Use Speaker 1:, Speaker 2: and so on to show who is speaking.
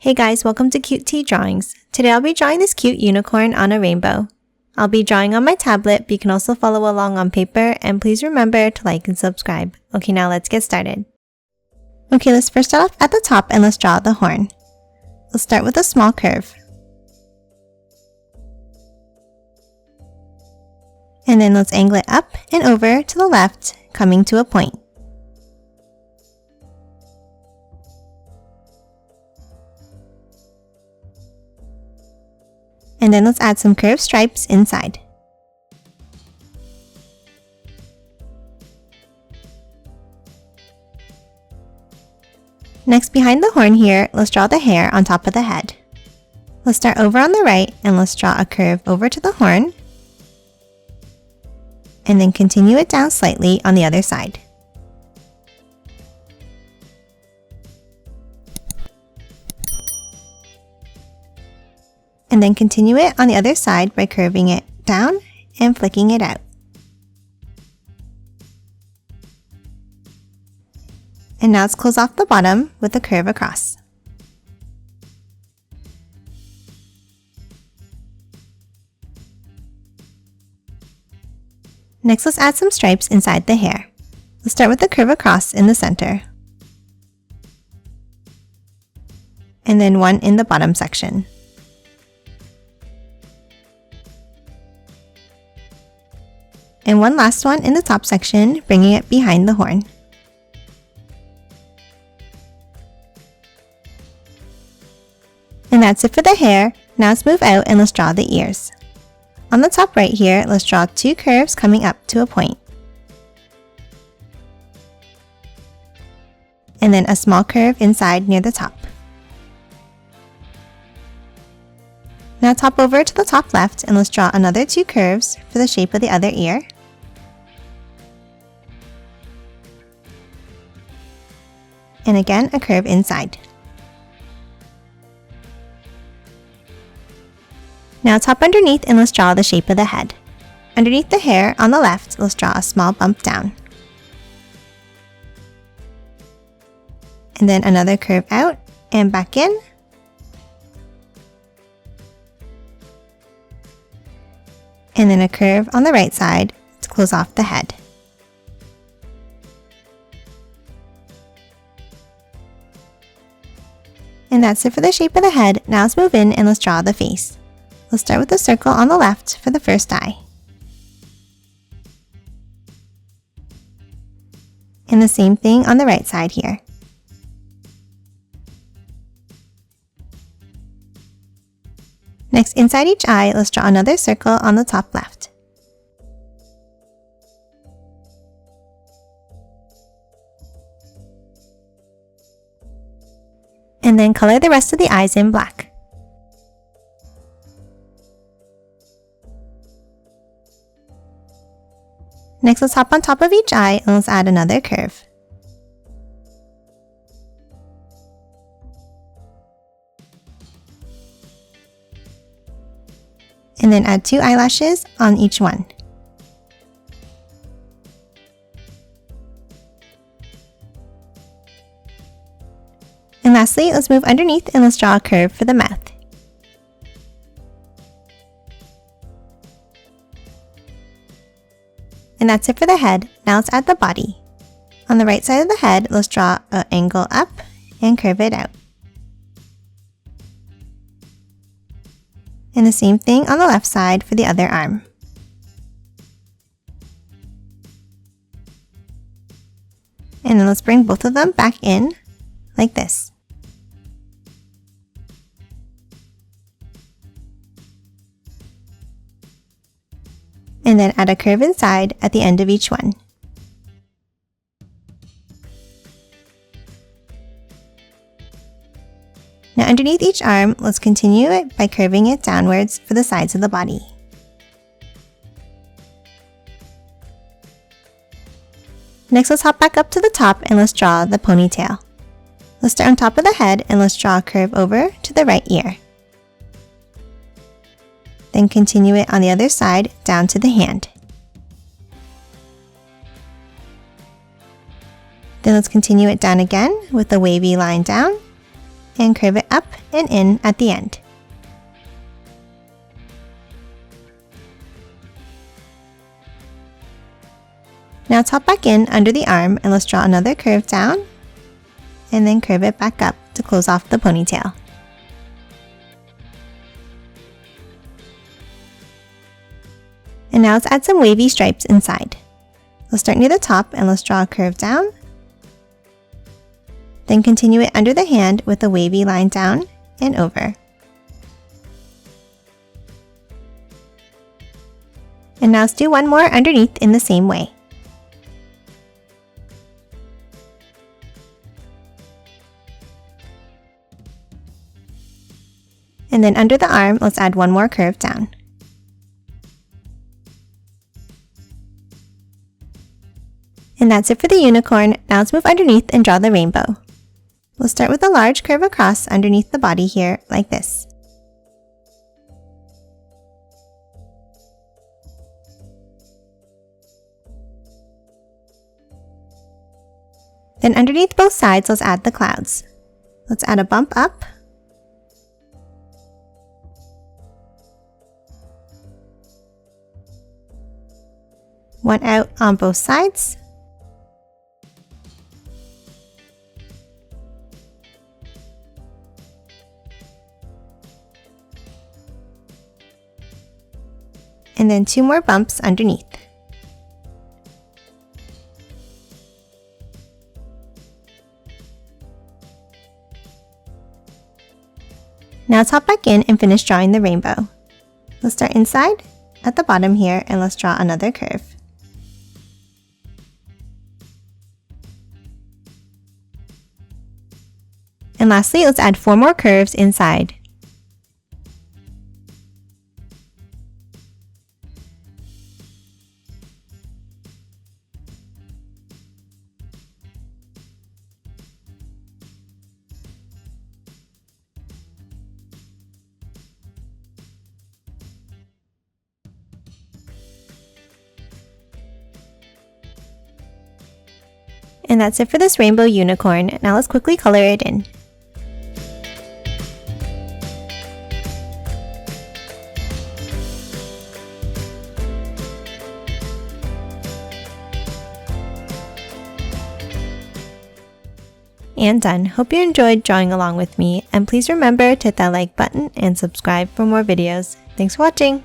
Speaker 1: Hey guys, welcome to Cute Tea Drawings. Today I'll be drawing this cute unicorn on a rainbow. I'll be drawing on my tablet, but you can also follow along on paper, and please remember to like and subscribe. Okay, now let's get started. Okay, let's first start off at the top and let's draw the horn. Let's start with a small curve. And then let's angle it up and over to the left, coming to a point. And then let's add some curved stripes inside. Next, behind the horn here, let's draw the hair on top of the head. Let's start over on the right and let's draw a curve over to the horn. And then continue it down slightly on the other side. And then continue it on the other side by curving it down and flicking it out. And now let's close off the bottom with a curve across. Next, let's add some stripes inside the hair. Let's start with the curve across in the center. And then one in the bottom section. And one last one in the top section, bringing it behind the horn. And that's it for the hair. Now let's move out and let's draw the ears. On the top right here, let's draw two curves coming up to a point. And then a small curve inside near the top. Now top over to the top left and let's draw another two curves for the shape of the other ear. And again, a curve inside. Now top underneath and let's draw the shape of the head. Underneath the hair on the left, let's draw a small bump down. And then another curve out and back in. And then a curve on the right side to close off the head. And that's it for the shape of the head. Now let's move in and let's draw the face. Let's start with the circle on the left for the first eye. And the same thing on the right side here. Next, inside each eye, let's draw another circle on the top left. And then color the rest of the eyes in black. Next, let's hop on top of each eye and let's add another curve. And then add two eyelashes on each one. And lastly, let's move underneath and let's draw a curve for the mouth. And that's it for the head. Now let's add the body. On the right side of the head, let's draw an angle up and curve it out. And the same thing on the left side for the other arm. And then let's bring both of them back in, like this. And then add a curve inside at the end of each one. Now underneath each arm, let's continue it by curving it downwards for the sides of the body. Next, let's hop back up to the top and let's draw the ponytail. Let's start on top of the head and let's draw a curve over to the right ear. Then continue it on the other side down to the hand. Then let's continue it down again with a wavy line down and curve it up and in at the end. Now top back in under the arm and let's draw another curve down and then curve it back up to close off the ponytail. And now let's add some wavy stripes inside. Let's start near the top and let's draw a curve down. Then continue it under the hand with a wavy line down and over. And now let's do one more underneath in the same way. And then under the arm, let's add one more curve down. And that's it for the unicorn. Now let's move underneath and draw the rainbow. We'll start with a large curve across underneath the body here, like this. Then underneath both sides, let's add the clouds. Let's add a bump up. One out on both sides. And then two more bumps underneath. Now top back in and finish drawing the rainbow. Let's start inside at the bottom here and let's draw another curve. And lastly, let's add 4 more curves inside. And that's it for this rainbow unicorn. Now let's quickly color it in. And done. Hope you enjoyed drawing along with me, and please remember to hit that like button and subscribe for more videos. Thanks for watching!